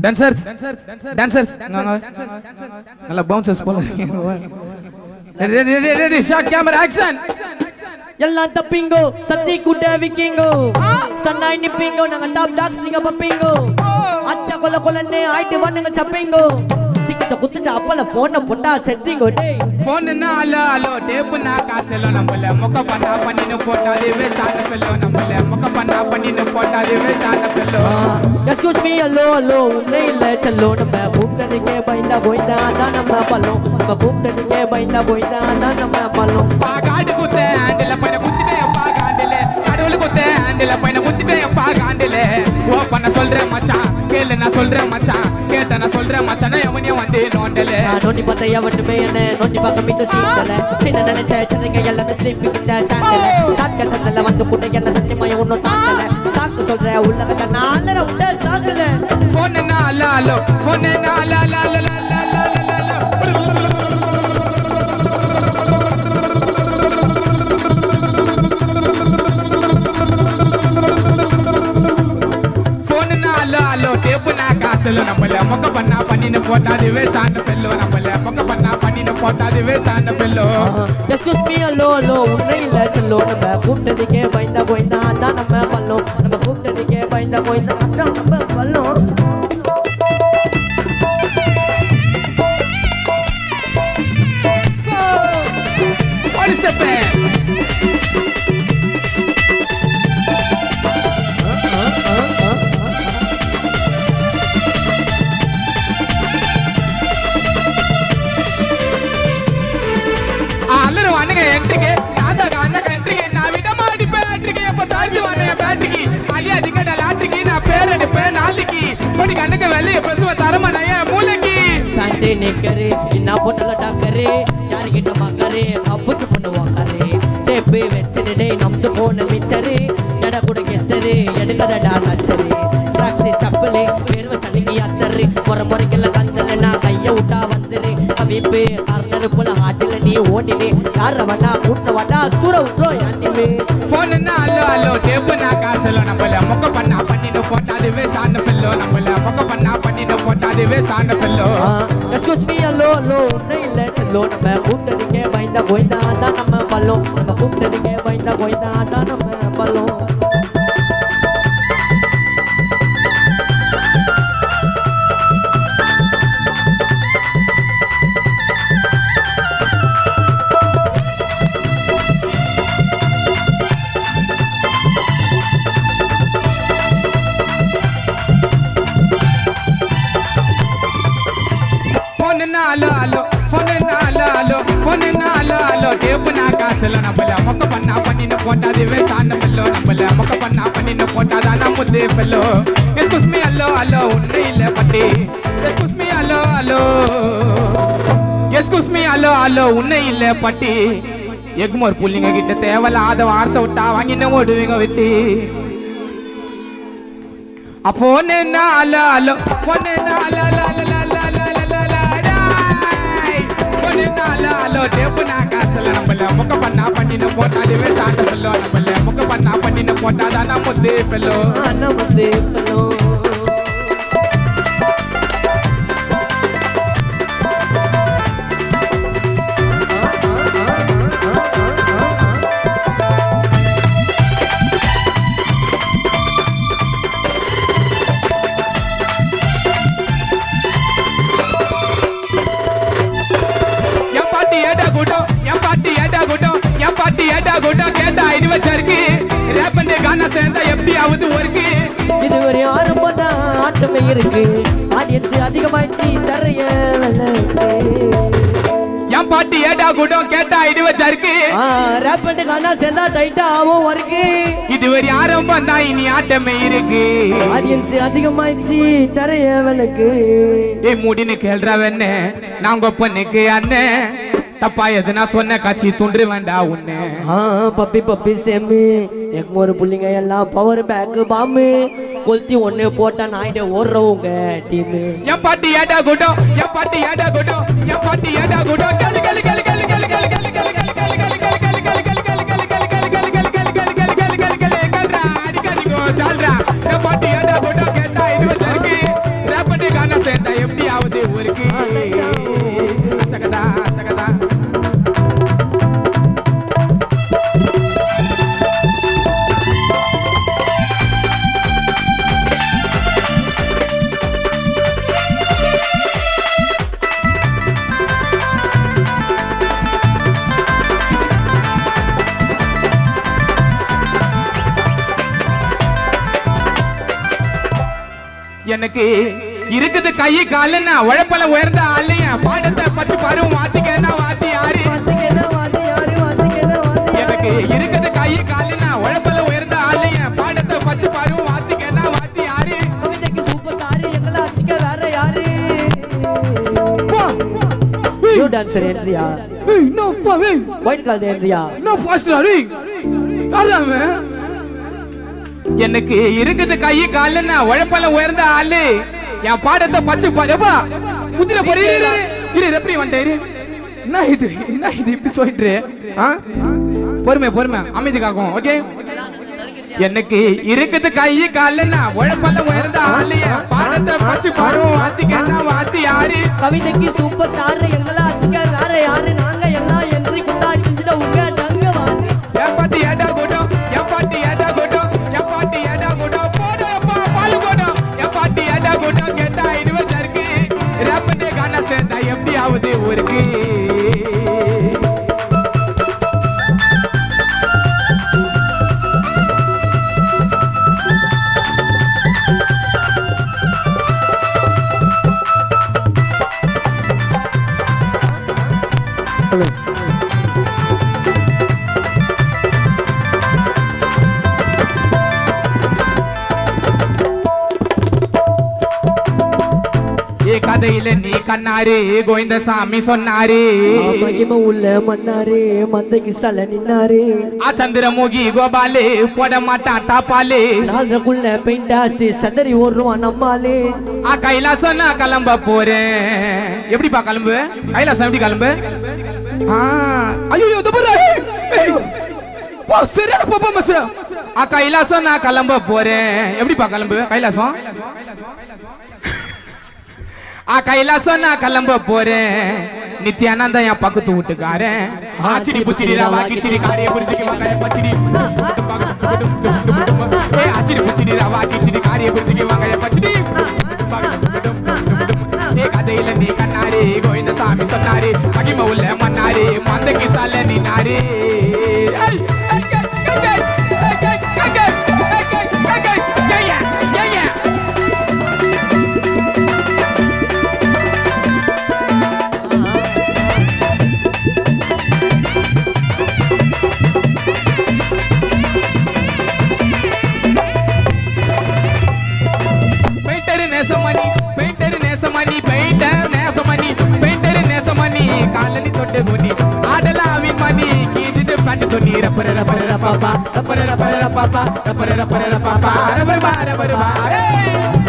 dancers dancers நல்லா bouncers போல ready ready ready shot camera action எல்லாம் தப்பிங்கோ சத்தி கூட்ட விக்கிங்கோ ஸ்டன் ஆயி நிப்பீங்கோ நாங்க டாப் டாக்ஸ் நீங்க பப்பீங்கோ அச்சா கொல்ல கொல்லன்னு ஆயிட்டு வானுங்க சப்பீங்கோ சிக்கிட்ட குத்துட்டு அப்பல போன போட்டா செத்திங்கோ டேய் போன் என்ன ஹலோ ஹலோ டேப் நா காசெல்லோ நம்மள முக்க பண்ணா பண்ணின போட்டாதே வேஸ்டான பெல்லோ நம்மள முக்க பண்ணா பண்ணின போட்டாதே வேஸ்டான fellow excuse me hello hello உன்னை இல்ல செல்லோ நம்ம கூப்பிட்டதுக்கே பயந்தா போய்தா அதான் நம்ம பல்லம் நம்ம கூப்பிட்டதுக்கே பயந்தா போய்தா அதான் நம்ம பல்லம் பாகாடு குத்த ஹேண்டில் பைன குத்திட்டே பாகாண்டில கடவுள் குத்த ஹேண்டில் பைன குத்திட்டே பாகாண்டில ஓ பண்ண சொல்றேன் மச்சான் கேளு நான் சொல்றேன் மச்சான் கேட்ட நான் சொல்றேன் மச்சான் எவனியும் வந்து நோண்டல நோண்டி பார்த்தா எவனுமே என்ன நோண்டி பார்க்க மீண்டும் சீட்டல சின்ன நினைச்ச சின்ன எல்லாமே ஸ்லீப்பிங் இந்த சாண்டல சாக்க சண்டல வந்து கூட என்ன சத்தியமாய ஒன்னும் தாண்டல சாக்கு சொல்ற உள்ளக நாலர உண்ட சாகல போன் என்ன ஹலோ ஹலோ போன் என்ன ஹலோ ஹலோ காசெல்லோ நம்மள மொக்க பண்ணா பண்ணின போட்டாது வேஸ்டான பெல்லோ நம்மள மொக்க பண்ணா பண்ணின போட்டாது வேஸ்டான fellow excuse me hello hello உன்னை இல்ல செல்லோ நம்ம கூப்பிட்டதுக்கே பயந்தா போய்தா அதான் நம்ம பல்லம் நம்ம கூப்பிட்டதுக்கே பயந்தா போய்தா அதான் நம்ம பல்லம் ஒரு ஸ்டெப் என்ட்ரிக்கு நாதாக அண்ணா கண்ட்ரிக்கு நான் விட மாடி பேட்ரிக்கு எப்ப சார்ஜ் வானே பேட்ரிக்கு அலியா திங்கட லாட்ரிக்கு நான் பேர் எடுப்பேன் நாளைக்கு படி கண்ணுக்கு வெளிய பேசுவ தரமா நான் மூளைக்கு பேண்டே நிக்கரு என்ன போட்டல டாக்கரு யாரு கிட்ட மாக்கரு அப்புச்சு பண்ணுவாக்கரு டேப்பே வெச்சனே டேய் நம்து போன மிச்சரு நட கூட கெஸ்டரு எடுக்கறடா லச்சரு ட்ராக்ஸி சப்பலே பேர்வ சனிக்கு அத்தரு முறைக்கெல்லாம் கந்தல நான் கைய விட்டா வந்துரு கவிப்பு கார்னர் போல ஹாட்டில நீ ஓடினே யாரவனா கூட்டவனா தூர உத்ரோ யாண்டிமே போன் என்ன ஹலோ ஹலோ டேப் நா காசெல்லோ நம்மள மொக்க பண்ணா பண்ணின போட்டாது வேஸ்டான பெல்லோ நம்மள மொக்க பண்ணா பண்ணின போட்டாது வேஸ்டான fellow excuse me hello hello உன்னை இல்ல செல்லோ நம்ம கூப்பிட்டதுக்கே பயந்தா போய்தா அதான் நம்ம பல்லம் நம்ம கூப்பிட்டதுக்கே பயந்தா போய்தா அதான் நம்ம பல்லம் ஹலோ ஹலோ போன் என்ன ஹலோ ஹலோ போன் என்ன ஹலோ ஹலோ டேப் நா காசெல்லோ நம்மள மொக்க பண்ணா பண்ணின போட்டாது வேஸ்டான பெல்லோ நம்மள மொக்க பண்ணா பண்ணின போட்டாதா நம்முது fellow excuse me hello hello உன்னை இல்ல பட்டி excuse me hello hello excuse me hello hello உன்னை இல்ல பட்டி எக்மோர் புள்ளிங்க கிட்ட தேவலாத வார்த்தை விட்டா வாங்கின ஓடுவீங்க வெட்டி அப்போ என்ன ஹலோ ஹலோ போன் என்ன ஹலோ ஹலோ ஹலோ டேப் நா காசெல்லோ நம்மள மொக்க பண்ணா பண்ணின போட்டாது வேஸ்டான பெல்லோ நம்மள மொக்க பண்ணா பண்ணின போட்டாதா நம்முது பெல்லோ நம்முது பெல்லோ இது ஒரு ஆரம்பம் ஆட்டமே இருக்கு ஆடியன்ஸ் அதிகமாயிடுச்சு தரைய என் பாட்டி ஏடா கூட்டம் கேட்டா இது வச்சிருக்கு ரேப் பண்ணி கானா சேர்ந்தா டைட்டா ஆகும் இருக்கு இது ஒரு ஆரம்பம் தான் இனி ஆட்டமே இருக்கு ஆடியன்ஸ் அதிகமாயிடுச்சு தரைய விளக்கு ஏ முடின்னு கேள்றா வெண்ணே நாங்க பொண்ணுக்கு அண்ணன் தப்பா எதுனா சொன்ன காட்சி துண்டு வேண்டா உன்னை பப்பி பப்பி சேமு எக்மோர் புள்ளிங்க எல்லாம் பவர் பேக் பாம்பு கொளுத்தி ஒண்ணு போட்டா நாயிட ஓடுறவங்க டீம் என் பாட்டி ஏடா கூட்டம் என் பாட்டி ஏடா கூட்டம் என் பாட்டி ஏடா கூட்டம் கலி கலி கலி கலி கலி கலி கலி கலி கலி கலி கலி கலி எனக்கு இருக்குது கை காலுன்னா உழைப்பல உயர்ந்த ஆளுங்க பாடத்தை பச்சு பருவம் வாத்திக்கன்னா வாத்தி யாரு எனக்கு இருக்குது கை காலுன்னா உழைப்பல உயர்ந்த ஆளுங்க பாடத்தை பச்சு பருவம் வாத்திக்கன்னா வாத்தி யாரு கவிதைக்கு சூப்பர் ஸ்டார் எங்களை அடிக்க வேற யாரு நியூ டான்சர் ஏன்றியா நோ பாவே ஒயிட் கார்டு ஏன்றியா நோ ஃபாஸ்ட் ராரி ஆறாம எனக்கு இருக்குது கை காலுன்னா உழைப்பல உயர்ந்த ஆளு என் பாடத்தை பச்சு பாருப்பா குதிரை போறீ இரு ரெப்ரி வந்துட்டாரு என்ன இது இப்படி சொல்லிட்டு பொறுமை அமைதி காக்கும் ஓகே எனக்கு இருக்குது கை காலுன்னா உழைப்பல உயர்ந்த ஆளு என் பாடத்தை பச்சு பாருவோம் வாத்திக்கன்னா வாத்தி யாரு கவிதைக்கு சூப்பர் ஸ்டார் எங்களை அடிக்க வேற யாரு நாங்க எல்லாம் என்ட்ரி குண்டா செஞ்சுட உங்க டங்க வாங்க என் பாட்டி ஏடா கூட்டம் என் பாட்டி ஏடா கூட்டம் என் பாட்டி ஏடா கூட்டம் போடப்பா பாலு கூட்டம் என் பாட்டி ஏடா கூட்டம் கேட்டா 20 இருக்கு ரேப்பட்டே காண சேர்ந்தா எப்படி ஆகுது ஊருக்கு கதையில நீ கண்ணாரு கோவிந்தசாமி சொன்னாரு மகிம உள்ள மன்னாரு மந்தைக்கு சல நின்னாரு சந்திரமுகி கோபாலு போட மாட்டான் தாப்பாலு நாலரைக்குள்ள பெயிண்ட் ஆஸ்டி சதறி ஓடுவான் நம்மாலே கைலாசம் நான் கிளம்ப போறேன் எப்படிப்பா கிளம்பு கைலாசம் எப்படி கிளம்பு ஐயோ சரியான பாப்பா மசா கைலாசம் நான் கிளம்ப போறேன் எப்படிப்பா கிளம்பு கைலாசம் கைலாசம் நான் கிளம்ப போறேன் நித்யானந்தா என் பக்கத்து வீட்டுக்காரன் ஆச்சிரி புச்சிரி ரவா கிச்சிரி காரிய புரிஞ்சுக்கு வாங்க பச்சிரி ஆச்சிரி புச்சிரி ரவா கிச்சிரி காரிய புரிஞ்சுக்கு வாங்க பச்சிரி கதையில நீ கண்ணாரு கோவிந்தசாமி சொன்னாரு மகிம உள்ள மன்னாரு மந்தக்கு சால நின்னாரு காலனி தொட்டு குனி ஆடலாவின் மணி கீஜிது பட்டு துணி ரப்பர ரப்பர ரப்பா ரப்பர ரப்பர ரப்பா ரப்பர ரப்பர ரப்பா ரப்பர ரப்பர ரப்பா